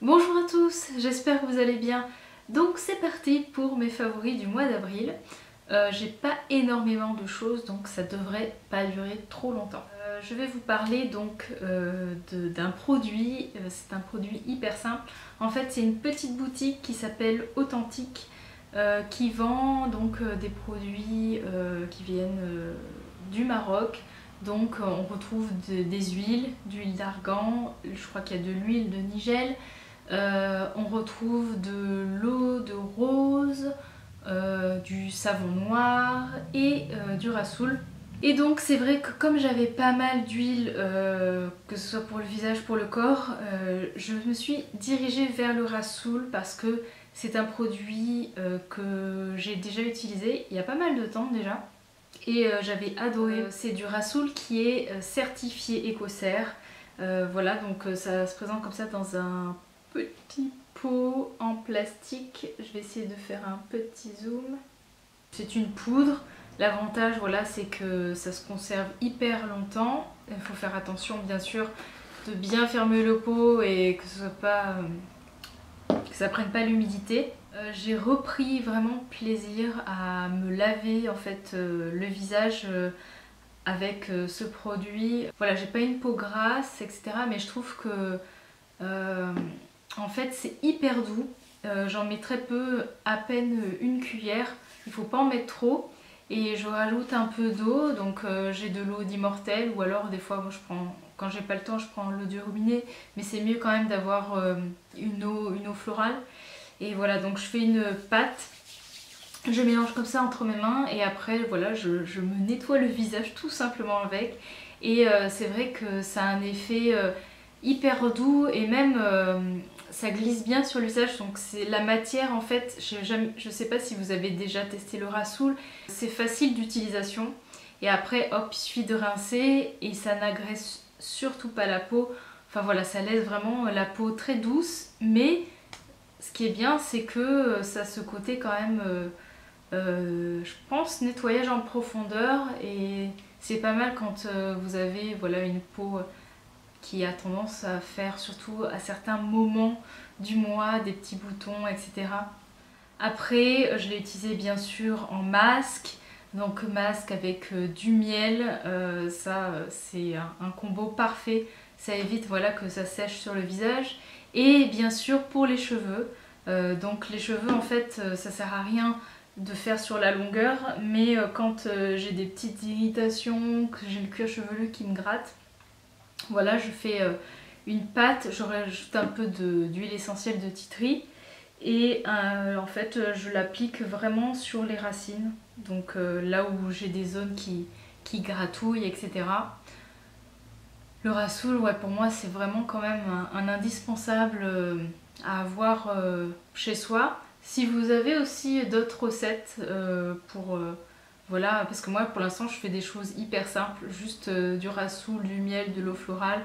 Bonjour à tous, j'espère que vous allez bien. Donc c'est parti pour mes favoris du mois d'avril. J'ai pas énormément de choses donc ça devrait pas durer trop longtemps. Je vais vous parler donc d'un produit, c'est un produit hyper simple. En fait c'est une petite boutique qui s'appelle Authentique qui vend donc des produits qui viennent du Maroc. Donc on retrouve des huiles, d'huile d'argan, je crois qu'il y a de l'huile de nigel. On retrouve de l'eau de rose, du savon noir et du rassoul. Et donc c'est vrai que comme j'avais pas mal d'huile, que ce soit pour le visage, pour le corps, je me suis dirigée vers le rassoul parce que c'est un produit que j'ai déjà utilisé il y a pas mal de temps déjà. Et j'avais adoré. C'est du rassoul qui est certifié Écocert. Voilà, donc ça se présente comme ça dans un petit pot en plastique. Je vais essayer de faire un petit zoom. C'est une poudre. L'avantage, voilà, c'est que ça se conserve hyper longtemps. Il faut faire attention, bien sûr, de bien fermer le pot et que ce soit pas, que ça prenne pas l'humidité. J'ai repris vraiment plaisir à me laver en fait le visage avec ce produit. Voilà, j'ai pas une peau grasse, etc. Mais je trouve que en fait c'est hyper doux. J'en mets très peu, à peine une cuillère. Il faut pas en mettre trop. Et je rajoute un peu d'eau, donc j'ai de l'eau d'Immortelle ou alors des fois moi, je prends, quand j'ai pas le temps je prends l'eau du robinet, mais c'est mieux quand même d'avoir une eau florale. Et voilà, donc je fais une pâte, je mélange comme ça entre mes mains et après voilà je me nettoie le visage tout simplement avec. Et c'est vrai que ça a un effet hyper doux et même ça glisse bien sur le visage, donc c'est la matière en fait, je sais pas si vous avez déjà testé le rassoul, c'est facile d'utilisation et après hop il suffit de rincer et ça n'agresse surtout pas la peau, enfin voilà ça laisse vraiment la peau très douce, mais ce qui est bien c'est que ça a ce côté quand même je pense nettoyage en profondeur et c'est pas mal quand vous avez voilà une peau qui a tendance à faire surtout à certains moments du mois des petits boutons, etc. Après, je l'ai utilisé bien sûr en masque, donc masque avec du miel, ça c'est un combo parfait, ça évite voilà, que ça sèche sur le visage. Et bien sûr pour les cheveux, donc les cheveux en fait ça sert à rien de faire sur la longueur, mais quand j'ai des petites irritations, que j'ai le cuir chevelu qui me gratte, voilà, je fais une pâte, je rajoute un peu d'huile essentielle de tea tree et en fait je l'applique vraiment sur les racines, donc là où j'ai des zones qui gratouillent, etc. Le rassoul, ouais, pour moi c'est vraiment quand même un indispensable à avoir chez soi. Si vous avez aussi d'autres recettes pour... voilà, parce que moi pour l'instant je fais des choses hyper simples, juste du rassoul, du miel, de l'eau florale,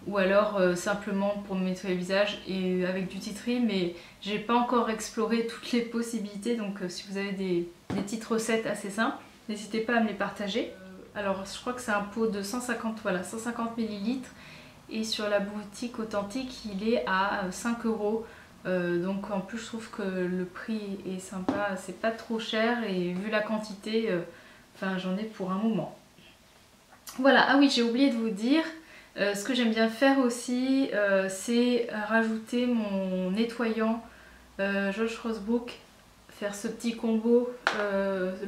ou alors simplement pour me nettoyer le visage et avec du tea tree, mais j'ai pas encore exploré toutes les possibilités, donc si vous avez des petites recettes assez simples, n'hésitez pas à me les partager. Alors je crois que c'est un pot de 150, voilà, 150 ml et sur la boutique Authentique il est à 5 €. Donc en plus je trouve que le prix est sympa, c'est pas trop cher et vu la quantité, enfin j'en ai pour un moment. Voilà, ah oui j'ai oublié de vous dire, ce que j'aime bien faire aussi c'est rajouter mon nettoyant Josh Rosebrook, faire ce petit combo,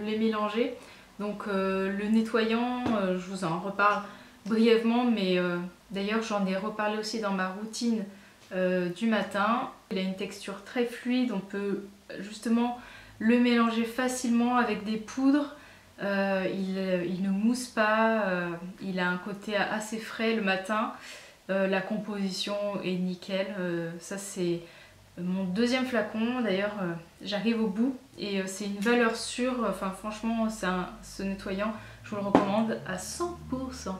les mélanger. Donc le nettoyant, je vous en reparle brièvement, mais d'ailleurs j'en ai reparlé aussi dans ma routine du matin. Il a une texture très fluide, on peut justement le mélanger facilement avec des poudres. Il ne mousse pas, il a un côté assez frais le matin. La composition est nickel, ça c'est mon deuxième flacon. D'ailleurs j'arrive au bout et c'est une valeur sûre, enfin franchement ce nettoyant je vous le recommande à 100%.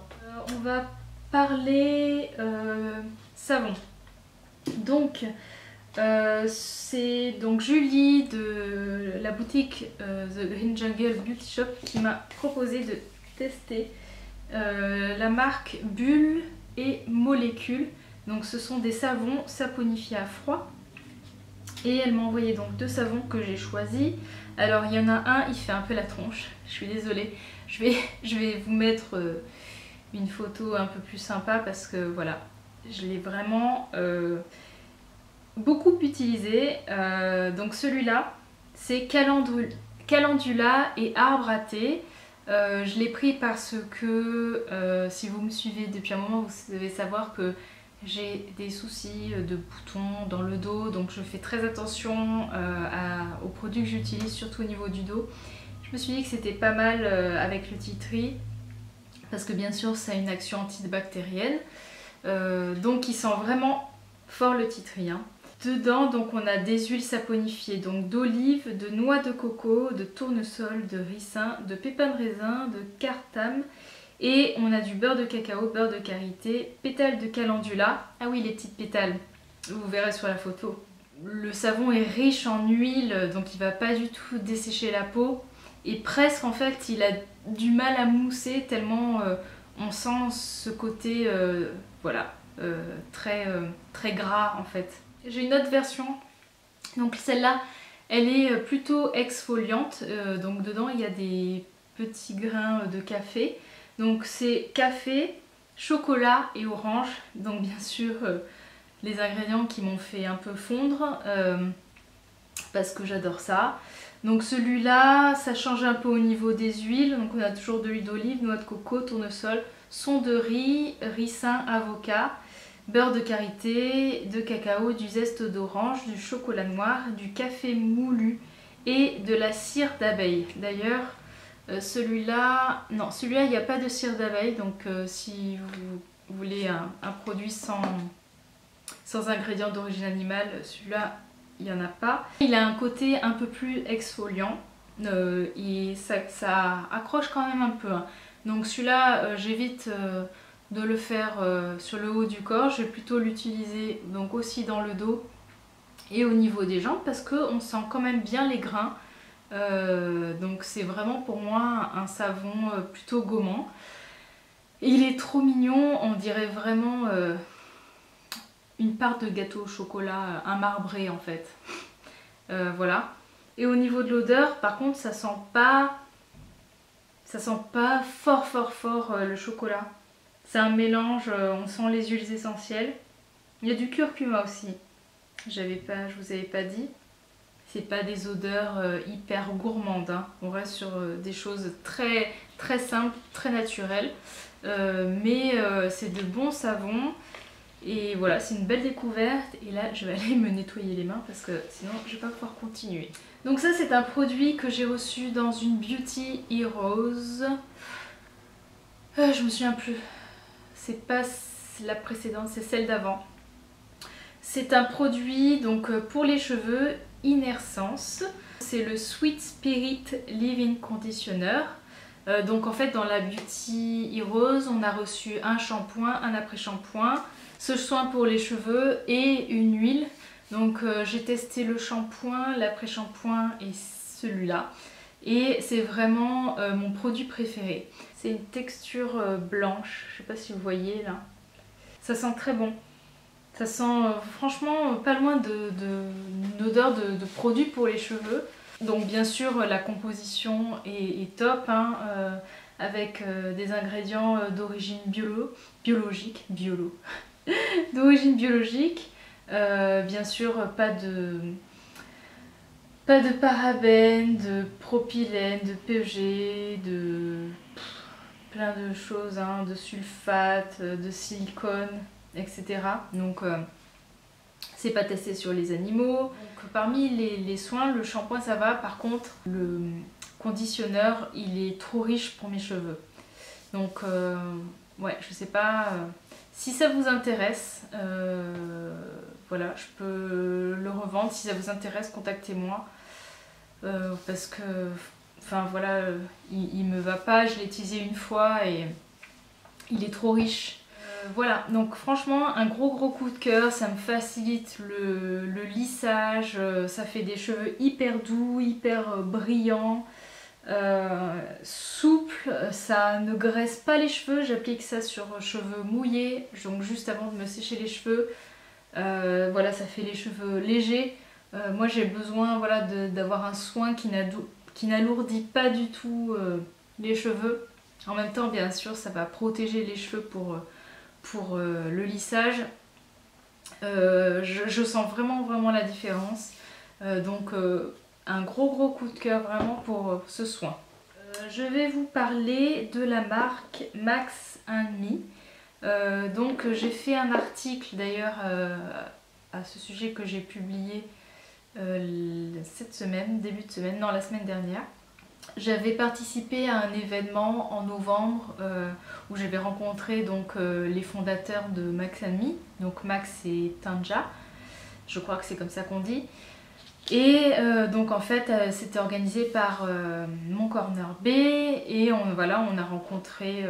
On va parler savon. Donc c'est donc Julie de la boutique The Green Jungle Beauty Shop qui m'a proposé de tester la marque Bulle et Molécule. Donc ce sont des savons saponifiés à froid. Et elle m'a envoyé donc 2 savons que j'ai choisis. Alors il y en a un, il fait un peu la tronche, je suis désolée. Je vais vous mettre une photo un peu plus sympa parce que voilà, je l'ai vraiment beaucoup utilisé. Donc celui-là, c'est Calendula et arbre à thé. Je l'ai pris parce que si vous me suivez depuis un moment, vous devez savoir que j'ai des soucis de boutons dans le dos, donc je fais très attention aux produits que j'utilise, surtout au niveau du dos. Je me suis dit que c'était pas mal avec le tea tree, parce que bien sûr ça a une action antibactérienne, donc il sent vraiment fort le tea tree, hein. Dedans donc on a des huiles saponifiées, donc d'olive, de noix de coco, de tournesol, de ricin, de pépins de raisin, de cartame. Et on a du beurre de cacao, beurre de karité, pétales de calendula. Ah oui, les petites pétales, vous verrez sur la photo. Le savon est riche en huile, donc il va pas du tout dessécher la peau. Et presque en fait, il a du mal à mousser tellement on sent ce côté voilà, très gras en fait. J'ai une autre version, donc celle-là, elle est plutôt exfoliante. Donc dedans, il y a des petits grains de café. Donc c'est café, chocolat et orange. Donc bien sûr les ingrédients qui m'ont fait un peu fondre parce que j'adore ça. Donc celui-là, ça change un peu au niveau des huiles. Donc on a toujours de l'huile d'olive, noix de coco, tournesol, son de riz, ricin, avocat, beurre de karité, de cacao, du zeste d'orange, du chocolat noir, du café moulu et de la cire d'abeille. D'ailleurs, celui-là, non, celui-là il n'y a pas de cire d'abeille, donc si vous voulez un produit sans ingrédients d'origine animale, celui-là il n'y en a pas. Il a un côté un peu plus exfoliant et ça accroche quand même un peu, hein. Donc celui-là j'évite de le faire sur le haut du corps, je vais plutôt l'utiliser donc aussi dans le dos et au niveau des jambes parce qu'on sent quand même bien les grains. Donc c'est vraiment pour moi un savon plutôt gommant. Et il est trop mignon, on dirait vraiment une part de gâteau au chocolat, un marbré en fait. Voilà. Et au niveau de l'odeur, par contre, ça sent pas fort le chocolat. C'est un mélange, on sent les huiles essentielles. Il y a du curcuma aussi. Je vous avais pas dit. C'est pas des odeurs hyper gourmandes, hein. On reste sur des choses très simples, très naturelles. Mais c'est de bons savons. Et voilà, c'est une belle découverte. Et là, je vais aller me nettoyer les mains parce que sinon, je vais pas pouvoir continuer. Donc ça, c'est un produit que j'ai reçu dans une Beauty Heroes. Je me souviens plus. C'est pas la précédente, c'est celle d'avant. C'est un produit donc pour les cheveux, Innersense. C'est le Sweet Spirit Leave-In Conditioner. Donc en fait dans la Beauty Heroes, on a reçu un shampoing, un après-shampoing, ce soin pour les cheveux et une huile. Donc j'ai testé le shampoing, l'après-shampoing et celui-là. Et c'est vraiment mon produit préféré. C'est une texture blanche, je sais pas si vous voyez là. Ça sent très bon. Ça sent franchement pas loin d'une odeur de produit pour les cheveux. Donc bien sûr la composition est top, hein, avec des ingrédients d'origine biologique. D'origine biologique. Bien sûr pas de parabènes, de propylène, de PEG, de plein de choses, hein, de sulfate, de silicone, etc. Donc c'est pas testé sur les animaux. Donc, parmi les soins, le shampoing ça va, par contre le conditionneur il est trop riche pour mes cheveux. Donc ouais, je sais pas si ça vous intéresse, voilà, je peux le revendre. Si ça vous intéresse, contactez-moi parce que enfin voilà, il me va pas, je l'ai utilisé une fois et il est trop riche. Voilà, donc franchement un gros coup de cœur, ça me facilite le lissage, ça fait des cheveux hyper doux, hyper brillants. souple, ça ne graisse pas les cheveux. J'applique ça sur cheveux mouillés, donc juste avant de me sécher les cheveux. Voilà, ça fait les cheveux légers. Moi j'ai besoin voilà, d'avoir un soin qui n'alourdit pas du tout les cheveux. En même temps, bien sûr, ça va protéger les cheveux pour le lissage. Je sens vraiment la différence. Donc un gros coup de cœur vraiment pour ce soin. Je vais vous parler de la marque Max & Me. Donc j'ai fait un article d'ailleurs à ce sujet que j'ai publié cette semaine, début de semaine, non la semaine dernière. J'avais participé à un événement en novembre où j'avais rencontré donc, les fondateurs de Max & Me, donc Max et Tanja, je crois que c'est comme ça qu'on dit. Et donc en fait c'était organisé par Mon Corner B et voilà, on a rencontré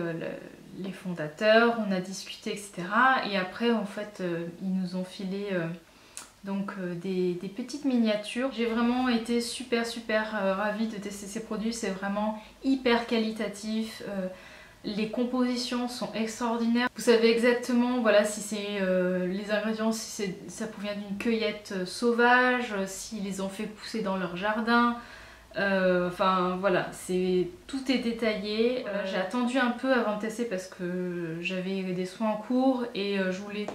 les fondateurs, on a discuté etc. Et après en fait ils nous ont filé donc des petites miniatures. J'ai vraiment été super ravie de tester ces produits, c'est vraiment hyper qualitatif. Les compositions sont extraordinaires. Vous savez exactement voilà, si c'est les ingrédients, si ça provient d'une cueillette sauvage, s'ils les ont fait pousser dans leur jardin. Enfin voilà, tout est détaillé. J'ai attendu un peu avant de tester parce que j'avais des soins en cours et je voulais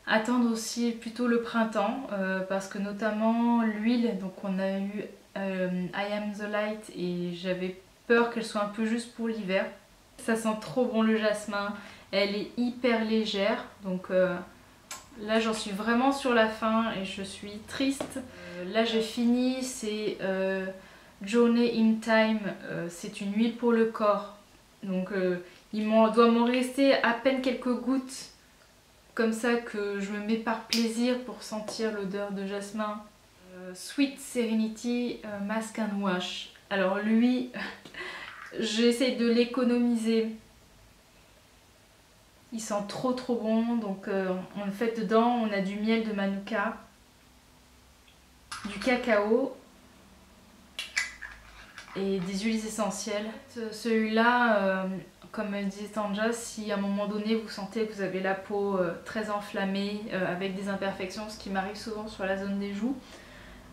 attendre aussi plutôt le printemps parce que notamment l'huile, donc on a eu I Am The Light et j'avais peur qu'elle soit un peu juste pour l'hiver. Ça sent trop bon le jasmin, elle est hyper légère, donc là j'en suis vraiment sur la fin et je suis triste. Là j'ai fini, c'est Journey in Time, c'est une huile pour le corps, donc il doit m'en rester à peine quelques gouttes comme ça que je me mets par plaisir pour sentir l'odeur de jasmin. Sweet Serenity Mask and Wash. Alors lui, j'essaie de l'économiser. Il sent trop bon. Donc en fait dedans on a du miel de manuka, du cacao et des huiles essentielles. Celui-là, comme disait Tanja, si à un moment donné vous sentez que vous avez la peau très enflammée, avec des imperfections, ce qui m'arrive souvent sur la zone des joues,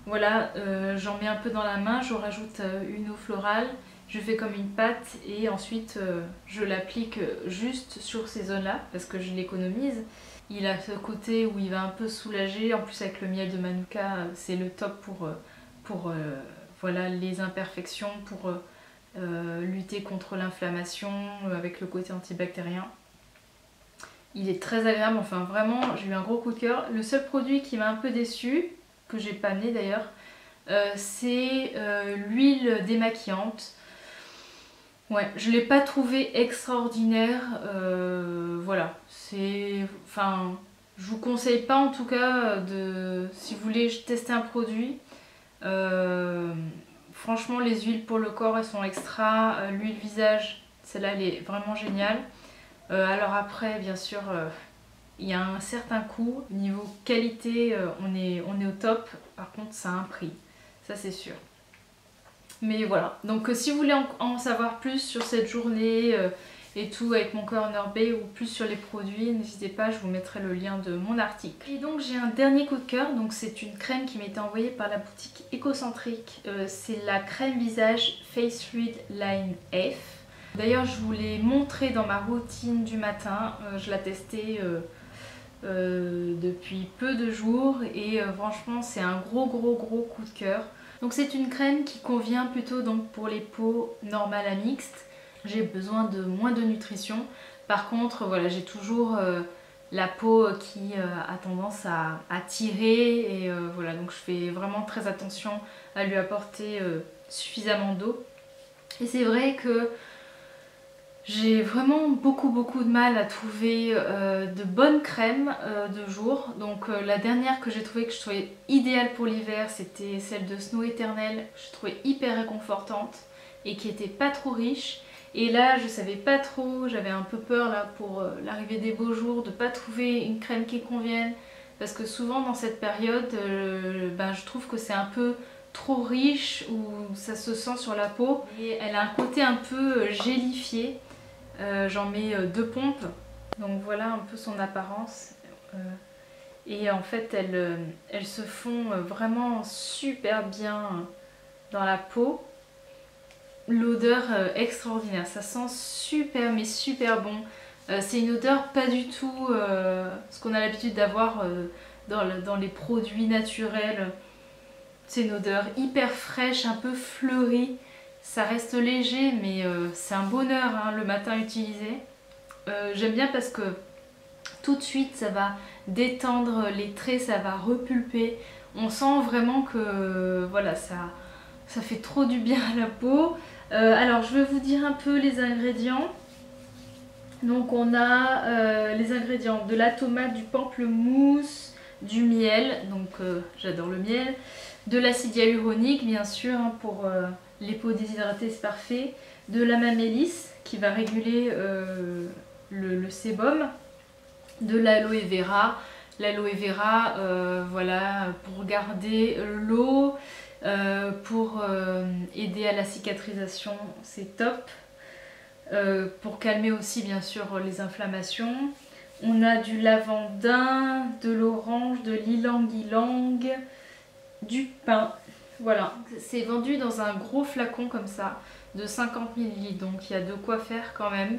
voilà, j'en mets un peu dans la main, je rajoute une eau florale, je fais comme une pâte et ensuite je l'applique juste sur ces zones-là parce que je l'économise. Il a ce côté où il va un peu soulager, en plus avec le miel de manuka, c'est le top pour voilà, les imperfections, pour lutter contre l'inflammation avec le côté antibactérien. Il est très agréable, enfin vraiment j'ai eu un gros coup de cœur. Le seul produit qui m'a un peu déçue, que j'ai pas amené d'ailleurs, c'est l'huile démaquillante. Ouais, je l'ai pas trouvé extraordinaire, voilà, enfin, je vous conseille pas en tout cas si vous voulez tester un produit, franchement les huiles pour le corps elles sont extra, l'huile visage, celle-là elle est vraiment géniale. Alors après bien sûr il y a un certain coût, niveau qualité on est au top, par contre ça a un prix, ça c'est sûr. Mais voilà, donc si vous voulez en savoir plus sur cette journée et tout avec Mon Corner B ou plus sur les produits, n'hésitez pas, je vous mettrai le lien de mon article. Et donc j'ai un dernier coup de cœur, donc c'est une crème qui m'a été envoyée par la boutique Ecocentrique. C'est la crème visage Face Read Line F. D'ailleurs je vous l'ai montré dans ma routine du matin, je la testais depuis peu de jours et franchement c'est un gros coup de cœur. Donc c'est une crème qui convient plutôt donc pour les peaux normales à mixtes. J'ai besoin de moins de nutrition. Par contre voilà, j'ai toujours la peau qui a tendance à tirer et voilà, donc je fais vraiment très attention à lui apporter suffisamment d'eau. Et c'est vrai que j'ai vraiment beaucoup de mal à trouver de bonnes crèmes de jour. Donc la dernière que j'ai trouvée, que je trouvais idéale pour l'hiver, c'était celle de Snow Eternel. Je trouvais hyper réconfortante et qui était pas trop riche. Et là je savais pas trop, j'avais un peu peur là pour l'arrivée des beaux jours de pas trouver une crème qui convienne. Parce que souvent dans cette période, je trouve que c'est un peu trop riche où ça se sent sur la peau. Et elle a un côté un peu gélifié. J'en mets 2 pompes. Donc voilà un peu son apparence. Et en fait elles se font vraiment super bien dans la peau. L'odeur extraordinaire, ça sent super mais super bon. C'est une odeur pas du tout ce qu'on a l'habitude d'avoir dans les produits naturels. C'est une odeur hyper fraîche, un peu fleurie. Ça reste léger mais c'est un bonheur hein, le matin à utiliser. J'aime bien parce que tout de suite ça va détendre les traits, ça va repulper. On sent vraiment que voilà, ça fait trop du bien à la peau. Alors je vais vous dire un peu les ingrédients. Donc on a les ingrédients de la tomate, du pamplemousse, du miel, donc j'adore le miel, de l'acide hyaluronique bien sûr hein, pour les peaux déshydratées c'est parfait, de la mamélisse qui va réguler le sébum, de l'aloe vera. L'aloe vera, voilà, pour garder l'eau, pour aider à la cicatrisation, c'est top. Pour calmer aussi bien sûr les inflammations. On a du lavandin, de l'orange, de l'ylang-ylang, du pin. Voilà, c'est vendu dans un gros flacon comme ça, de 50 ml, donc il y a de quoi faire quand même.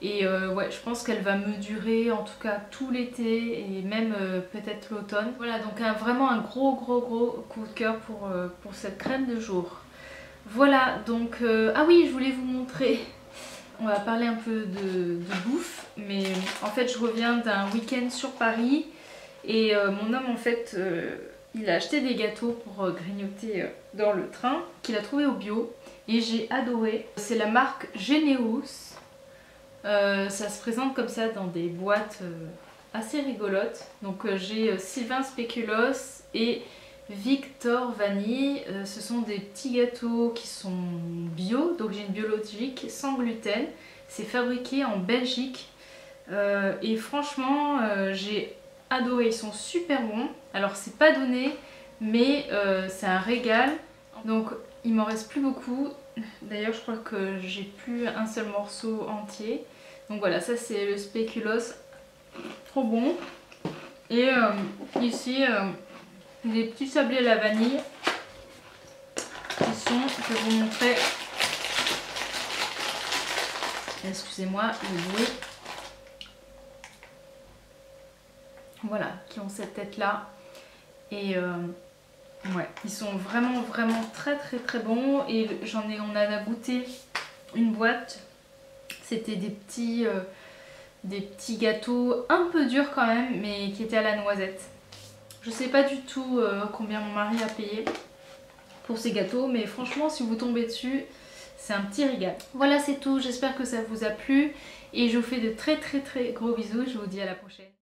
Et ouais, je pense qu'elle va me durer en tout cas tout l'été et même peut-être l'automne. Voilà, donc vraiment un gros coup de cœur pour cette crème de jour. Voilà, donc ah oui, je voulais vous montrer, on va parler un peu de bouffe, mais en fait je reviens d'un week-end sur Paris et mon homme en fait il a acheté des gâteaux pour grignoter dans le train qu'il a trouvé au bio et j'ai adoré. C'est la marque Geneos. Ça se présente comme ça dans des boîtes assez rigolotes. Donc j'ai Sylvain Spéculoos et Victor Vanille. Ce sont des petits gâteaux qui sont bio, d'origine biologique, sans gluten. C'est fabriqué en Belgique. Et franchement, j'ai adoré. Ils sont super bons. Alors c'est pas donné, mais c'est un régal. Donc il m'en reste plus beaucoup. D'ailleurs je crois que j'ai plus un seul morceau entier. Donc voilà, ça c'est le spéculoos, trop bon. Et ici des petits sablés à la vanille qui sont, je vais vous montrer, excusez-moi le bruit. Voilà, qui ont cette tête là. Et ouais, ils sont vraiment très bons. Et on en a goûté une boîte. C'était des petits gâteaux un peu durs quand même, mais qui étaient à la noisette. Je sais pas du tout combien mon mari a payé pour ces gâteaux, mais franchement si vous tombez dessus, c'est un petit régal. Voilà, c'est tout, j'espère que ça vous a plu et je vous fais de très gros bisous, je vous dis à la prochaine.